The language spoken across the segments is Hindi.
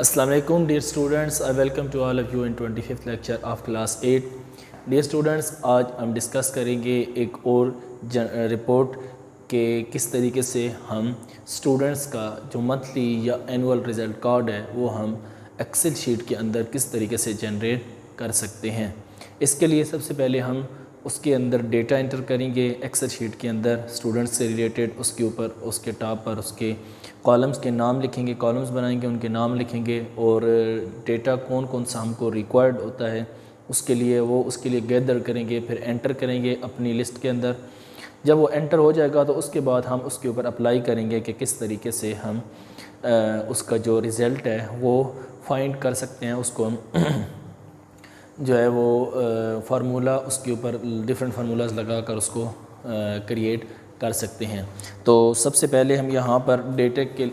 Assalamu alaikum dear students, I welcome to all of you in 25th lecture of class 8. Dear students, आज हम डिस्कस करेंगे एक और रिपोर्ट के किस तरीके से हम स्टूडेंट्स का जो मंथली या एनुअल रिज़ल्ट कार्ड है वो हम एक्सेल शीट के अंदर किस तरीके से जनरेट कर सकते हैं। इसके लिए सबसे पहले हम उसके अंदर डेटा इंटर करेंगे एक्सेल शीट के अंदर स्टूडेंट्स से रिलेटेड। उसके ऊपर उसके टॉप पर उसके कॉलम्स के नाम लिखेंगे, कॉलम्स बनाएंगे, उनके नाम लिखेंगे और डेटा कौन कौन सा हमको रिक्वायर्ड होता है उसके लिए वो उसके लिए गैदर करेंगे, फिर एंटर करेंगे अपनी लिस्ट के अंदर। जब वो एंटर हो जाएगा तो उसके बाद हम उसके ऊपर अप्लाई करेंगे कि किस तरीके से हम उसका जो रिज़ल्ट है वो फाइंड कर सकते हैं। उसको हम जो है वो फार्मूला उसके ऊपर डिफरेंट फार्मूलाज लगा कर उसको क्रिएट कर सकते हैं। तो सबसे पहले हम यहाँ पर डेटा के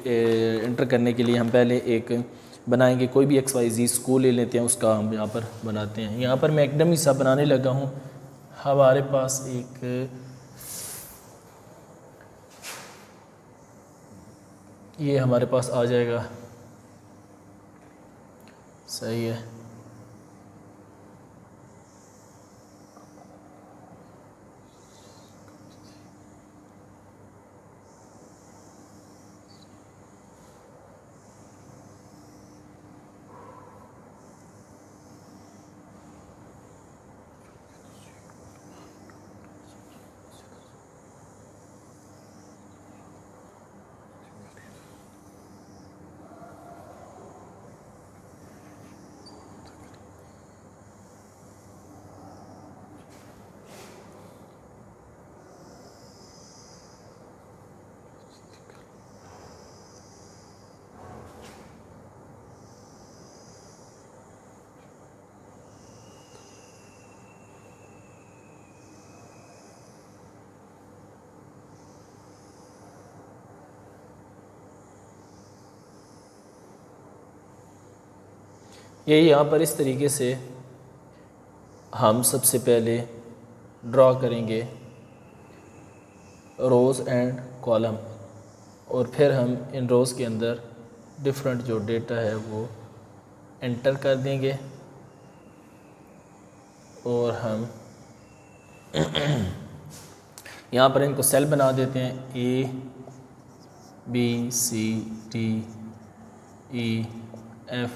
इंटर करने के लिए हम पहले एक बनाएंगे, कोई भी XYZ स्कूल ले लेते हैं, उसका हम यहाँ पर बनाते हैं। यहाँ पर मैं एकदम ही सा बनाने लगा हूँ। हमारे पास एक ये हमारे पास आ जाएगा, सही है। ये यहाँ पर इस तरीके से हम सबसे पहले ड्रा करेंगे रोज़ एंड कॉलम और फिर हम इन रोज़ के अंदर डिफरेंट जो डेटा है वो एंटर कर देंगे और हम यहाँ पर इनको सेल बना देते हैं ABCDEF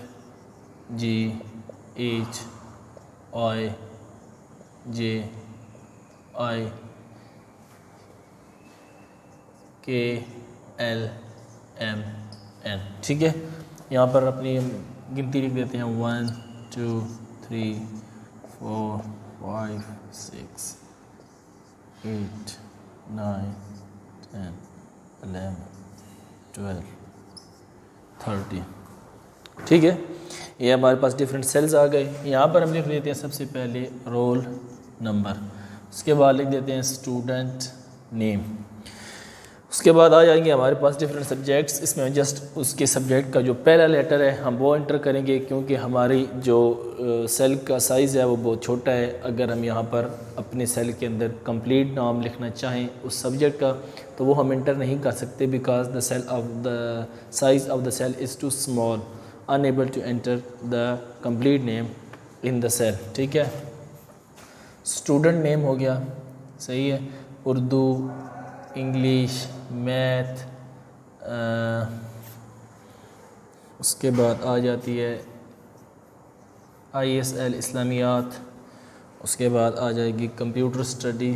GHIJIKLMN, ठीक है। यहाँ पर अपनी गिनती लिख देते हैं 1 2 3 4 5 6 8 9 10 11 12 13, ठीक है। ये हमारे पास डिफरेंट सेल्स आ गए। यहाँ पर हम लिख लेते हैं सबसे पहले रोल नंबर, उसके बाद लिख देते हैं स्टूडेंट नेम। उसके बाद आ जाएंगे हमारे पास डिफरेंट सब्जेक्ट्स। इसमें जस्ट उसके सब्जेक्ट का जो पहला लेटर है हम वो एंटर करेंगे, क्योंकि हमारी जो सेल का साइज़ है वो बहुत छोटा है। अगर हम यहाँ पर अपने सेल के अंदर कंप्लीट नाम लिखना चाहें उस सब्जेक्ट का तो वो हम एंटर नहीं कर सकते, because the size of the cell is too small, unable to enter the complete name in the cell, ठीक है। स्टूडेंट नेम हो गया, सही है। उर्दू, इंग्लिश, मैथ, उसके बाद आ जाती है ISL इस्लामियात, उसके बाद आ जाएगी कंप्यूटर स्टडी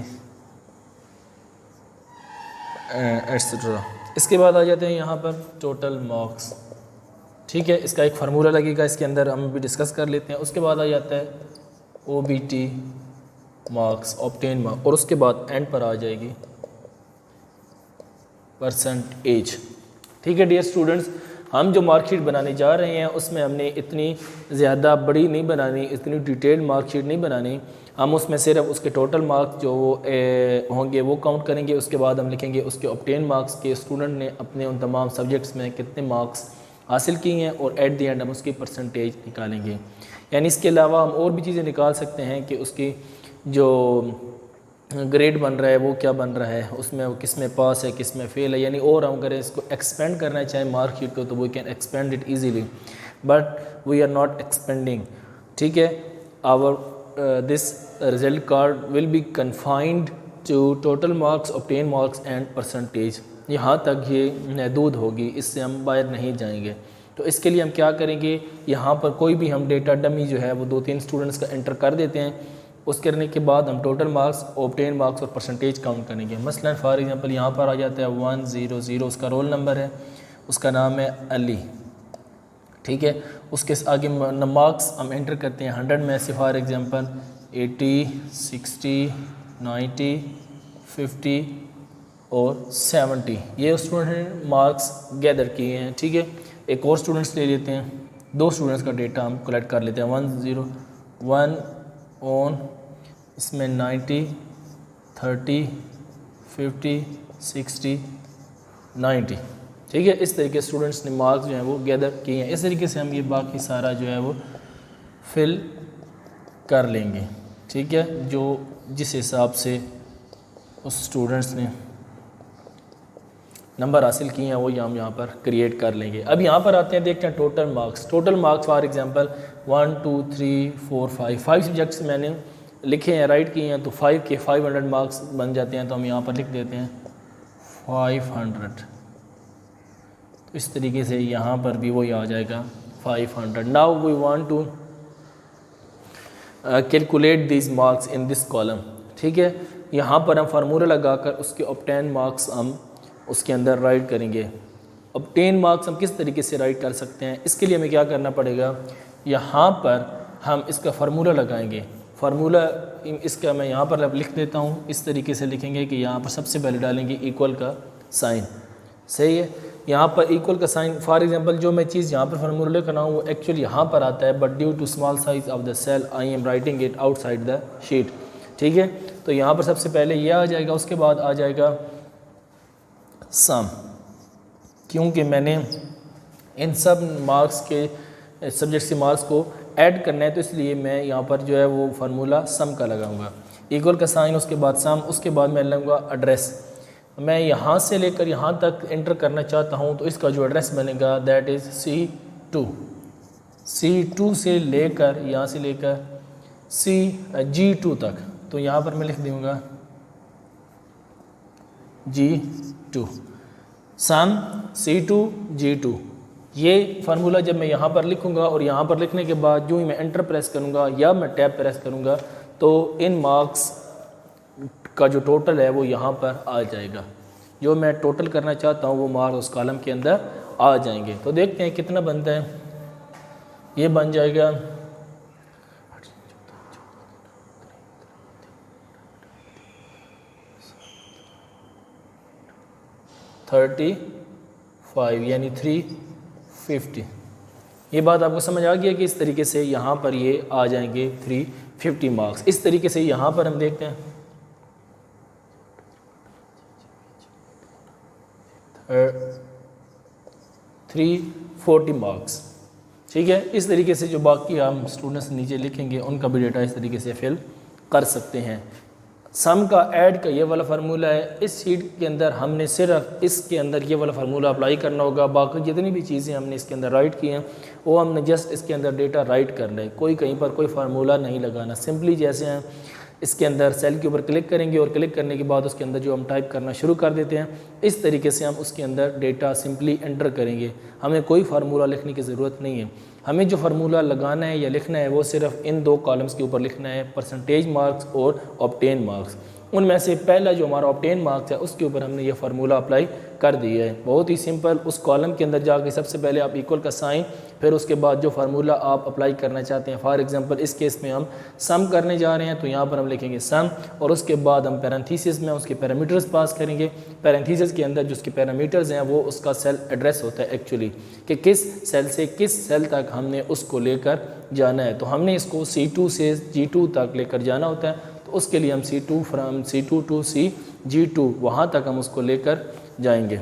एट्सेट्रा। इसके बाद आ जाते हैं यहाँ पर टोटल मार्क्स, ठीक है। इसका एक फार्मूला लगेगा, इसके अंदर हम भी डिस्कस कर लेते हैं। उसके बाद आ जाता है OBT मार्क्स, ऑब्टेन मार्क्स, और उसके बाद एंड पर आ जाएगी परसेंटेज, ठीक है। डियर स्टूडेंट्स, हम जो मार्कशीट बनाने जा रहे हैं उसमें हमने इतनी ज़्यादा बड़ी नहीं बनानी, इतनी डिटेल्ड मार्कशीट नहीं बनानी। हम उसमें सिर्फ उसके टोटल मार्क्स जो होंगे वो काउंट करेंगे। उसके बाद हम लिखेंगे उसके ऑब्टेन मार्क्स के स्टूडेंट ने अपने उन तमाम सब्जेक्ट्स में कितने मार्क्स हासिल की हैं और एट द एंड हम उसकी परसेंटेज निकालेंगे। यानी इसके अलावा हम और भी चीज़ें निकाल सकते हैं कि उसकी जो ग्रेड बन रहा है वो क्या बन रहा है, उसमें वो किस में पास है किस में फेल है। यानी और हम अगर इसको एक्सपेंड करना चाहें मार्कशीट को तो we can expand it easily. But we are not expanding, ठीक है। Our this result card will be confined to total marks, obtain marks and percentage, यहाँ तक ये महदूद होगी, इससे हम बाहर नहीं जाएंगे। तो इसके लिए हम क्या करेंगे, यहाँ पर कोई भी हम डेटा डमी जो है वो 2-3 स्टूडेंट्स का एंटर कर देते हैं। उस करने के बाद हम टोटल मार्क्स, ऑब्टेन मार्क्स और परसेंटेज काउंट करेंगे। मसलन फॉर एग्जांपल यहाँ पर आ जाता है 100, उसका रोल नंबर है, उसका नाम है अली, ठीक है। उसके आगे मार्क्स हम एंटर करते हैं 100 में से, फॉर एग्जांपल 80, 60, 90, 50 और 70, ये स्टूडेंट मार्क्स गैदर किए हैं, ठीक है। एक और स्टूडेंट्स ले लेते हैं, 2 स्टूडेंट्स का डेटा हम कलेक्ट कर लेते हैं। 101 ऑन, इसमें 90, 30, 50, 60, 90, ठीक है। इस तरीके स्टूडेंट्स ने मार्क्स जो हैं वो गैदर किए हैं। इस तरीके से हम ये बाकी सारा जो है वो फिल कर लेंगे, ठीक है, जो जिस हिसाब से उस स्टूडेंट्स ने नंबर हासिल किए हैं वो हम यहाँ पर क्रिएट कर लेंगे। अब यहाँ पर आते हैं, देखते हैं total marks. Total marks for example 1 2 3 4 5 subjects मैंने लिखे हैं, राइट किए हैं, तो 5 के 500 मार्क्स बन जाते हैं। तो हम यहाँ पर लिख देते हैं 500। तो इस तरीके से यहाँ पर भी वही आ जाएगा 500। Now we want to calculate this marks in this column, ठीक है। यहाँ पर हम फार्मूला लगाकर उसके ऑब्टेन मार्क्स हम उसके अंदर राइट करेंगे। ऑब्टेन मार्क्स हम किस तरीके से राइट कर सकते हैं, इसके लिए हमें क्या करना पड़ेगा, यहाँ पर हम इसका फार्मूला लगाएंगे। फार्मूला इसका मैं यहाँ पर लिख देता हूँ, इस तरीके से लिखेंगे कि यहाँ पर सबसे पहले डालेंगे इक्वल का साइन, सही है। यहाँ पर इक्वल का साइन, फॉर एग्जांपल जो मैं चीज़ यहाँ पर फार्मूला लिख रहा हूँ वो एक्चुअली यहाँ पर आता है, but due to small size of the cell I am writing it outside the sheet, ठीक है। तो यहाँ पर सबसे पहले ये आ जाएगा, उसके बाद आ जाएगा सम, क्योंकि मैंने इन सब मार्क्स के सब्जेक्ट से मार्क्स को ऐड करना है, तो इसलिए मैं यहाँ पर जो है वो फार्मूला सम का लगाऊंगा। इक्वल का साइन, उसके बाद सम, उसके बाद मैं लूँगा एड्रेस। मैं यहाँ से लेकर यहाँ तक एंटर करना चाहता हूँ, तो इसका जो एड्रेस बनेगा दैट इज़ C2 से लेकर, यहाँ से लेकर G2 तक। तो यहाँ पर मैं लिख दूँगा G2, सम C2 G2। ये फार्मूला जब मैं यहाँ पर लिखूँगा और यहाँ पर लिखने के बाद जो ही मैं एंटर प्रेस करूँगा या मैं टैब प्रेस करूँगा, तो इन मार्क्स का जो टोटल है वो यहाँ पर आ जाएगा। जो मैं टोटल करना चाहता हूँ वो मार्क्स उस कॉलम के अंदर आ जाएंगे। तो देखते हैं कितना बनता है। ये बन जाएगा 35 यानी 350। ये बात आपको समझ आ गया कि इस तरीके से यहाँ पर ये आ जाएंगे 350 मार्क्स। इस तरीके से यहाँ पर हम देखते हैं 340 मार्क्स, ठीक है। इस तरीके से जो बाकी हम स्टूडेंट्स नीचे लिखेंगे उनका भी डेटा इस तरीके से फिल कर सकते हैं। सम का ऐड का ये वाला फार्मूला है, इस शीट के अंदर हमने सिर्फ इसके अंदर ये वाला फार्मूला अप्लाई करना होगा। बाकी जितनी भी चीज़ें हमने इसके अंदर राइट की हैं वो हमने जस्ट इसके अंदर डेटा राइट करना है, कोई कहीं पर कोई फार्मूला नहीं लगाना। सिंपली जैसे हैं इसके अंदर सेल के ऊपर क्लिक करेंगे और क्लिक करने के बाद उसके अंदर जो हम टाइप करना शुरू कर देते हैं, इस तरीके से हम उसके अंदर डेटा सिंपली एंटर करेंगे। हमें कोई फार्मूला लिखने की ज़रूरत नहीं है। हमें जो फार्मूला लगाना है या लिखना है वो सिर्फ इन 2 कॉलम्स के ऊपर लिखना है, परसेंटेज मार्क्स और ऑब्टेन मार्क्स। उनमें से पहला जो हमारा ऑब्टेन मार्क्स है उसके ऊपर हमने ये फार्मूला अप्लाई कर दिया है। बहुत ही सिंपल। उस कॉलम के अंदर जाके सबसे पहले आप इक्वल का साइन, फिर उसके बाद जो फार्मूला आप अप्लाई करना चाहते हैं, फॉर एग्जांपल इस केस में हम सम करने जा रहे हैं तो यहाँ पर हम लिखेंगे सम, और उसके बाद हम पैरेंथेसिस में उसके पैरामीटर्स पास करेंगे। पैरेंथेसिस के अंदर जो उसके पैरामीटर्स हैं वो उसका सेल एड्रेस होता है एक्चुअली, कि किस सेल से किस सेल तक हमने उसको लेकर जाना है। तो हमने इसको C2 से G2 तक लेकर जाना होता है, तो उसके लिए हम C2 from C2 to G2 वहाँ तक हम उसको लेकर जाएंगे।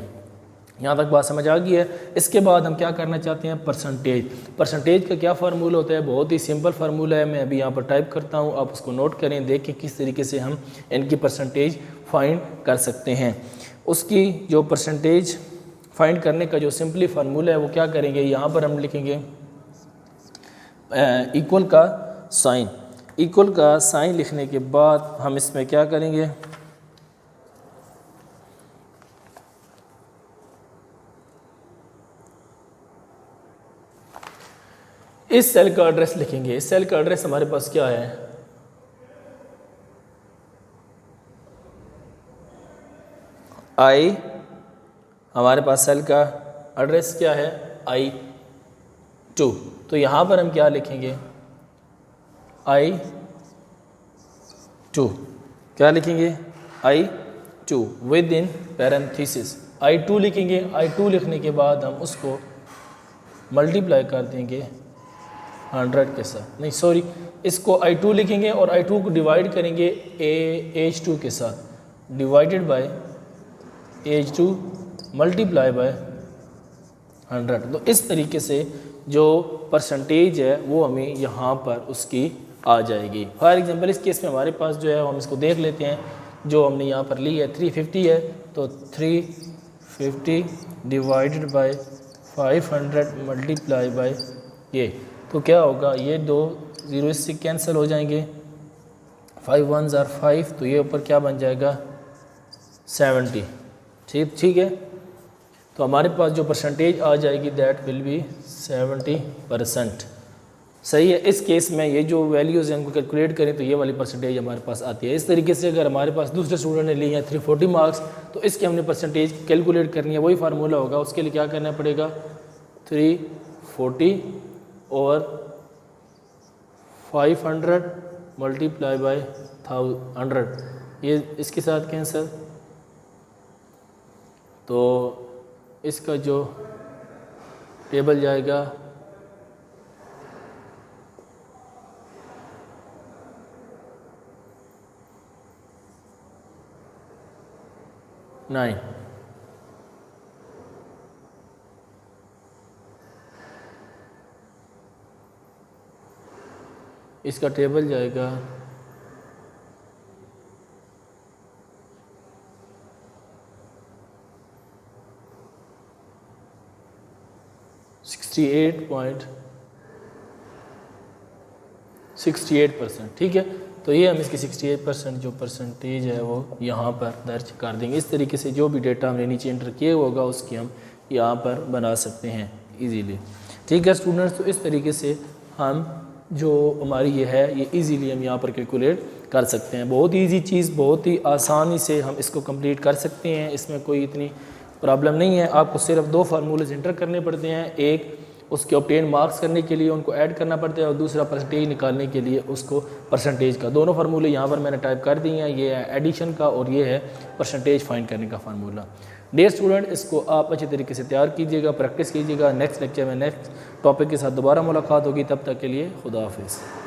यहाँ तक बात समझ आ गई है। इसके बाद हम क्या करना चाहते हैं, परसेंटेज। परसेंटेज का क्या फार्मूला होता है, बहुत ही सिंपल फार्मूला है। मैं अभी यहाँ पर टाइप करता हूँ, आप उसको नोट करें, देखें किस तरीके से हम इनकी परसेंटेज फाइंड कर सकते हैं। उसकी जो परसेंटेज फाइंड करने का जो सिंपली फार्मूला है वो क्या करेंगे, यहाँ पर हम लिखेंगे इक्वल का साइन, इक्वल का साइन लिखने के बाद हम इसमें क्या करेंगे, इस सेल का एड्रेस लिखेंगे। इस सेल का एड्रेस हमारे पास क्या है, आई, हमारे पास सेल का एड्रेस क्या है I2। तो पर हम क्या लिखेंगे, I2, क्या लिखेंगे, I2 with in parenthesis I2 लिखेंगे। I2 लिखने के बाद हम उसको मल्टीप्लाई कर देंगे 100 के साथ, नहीं सॉरी, इसको I2 लिखेंगे और I2 को डिवाइड करेंगे H2 के साथ, divided by H2 multiply by 100। तो इस तरीके से जो परसेंटेज है वो हमें यहाँ पर उसकी आ जाएगी। फॉर एग्जांपल इस केस में हमारे पास जो है हम इसको देख लेते हैं, जो हमने यहाँ पर ली है 350 है, तो 350 डिवाइडेड बाय 500 मल्टीप्लाई बाय ये, तो क्या होगा, ये 2 0 इससे कैंसिल हो जाएंगे, 5 1s are 5, तो ये ऊपर क्या बन जाएगा 70। ठीक है, तो हमारे पास जो परसेंटेज आ जाएगी दैट विल बी 70%। सही है। इस केस में ये जो वैल्यूज़ हैं उनको कैलकुलेट करें तो ये वाली परसेंटेज हमारे पास आती है। इस तरीके से अगर हमारे पास दूसरे स्टूडेंट ने ली है 340 मार्क्स, तो इसके हमने परसेंटेज कैलकुलेट करनी है, वही फार्मूला होगा। उसके लिए क्या करना पड़ेगा, 340 और 500 मल्टीप्लाई बाय 100, ये इसके साथ कैंसिल, तो इसका जो टेबल जाएगा 9। इसका टेबल जाएगा 68%। ठीक है, तो ये हम इसकी 68% जो परसेंटेज है वो यहाँ पर दर्ज कर देंगे। इस तरीके से जो भी डेटा हमने नीचे एंटर किया होगा उसकी हम यहाँ पर बना सकते हैं इजीली। ठीक है स्टूडेंट्स, तो इस तरीके से हम जो हमारी ये है ये इजीली हम यहाँ पर कैलकुलेट कर सकते हैं। बहुत इजी चीज़, बहुत ही आसानी से हम इसको कंप्लीट कर सकते हैं, इसमें कोई इतनी प्रॉब्लम नहीं है। आपको सिर्फ 2 फार्मूलेज एंटर करने पड़ते हैं, एक उसके ऑब्टेन मार्क्स करने के लिए उनको ऐड करना पड़ता है और दूसरा परसेंटेज निकालने के लिए उसको परसेंटेज का। दोनों फार्मूले यहाँ पर मैंने टाइप कर दिए हैं, ये है एडिशन का और ये है परसेंटेज फाइंड करने का फार्मूला। डियर स्टूडेंट, इसको आप अच्छे तरीके से तैयार कीजिएगा, प्रैक्टिस कीजिएगा। नेक्स्ट लेक्चर में नेक्स्ट टॉपिक के साथ दोबारा मुलाकात होगी, तब तक के लिए खुदा हाफिज़।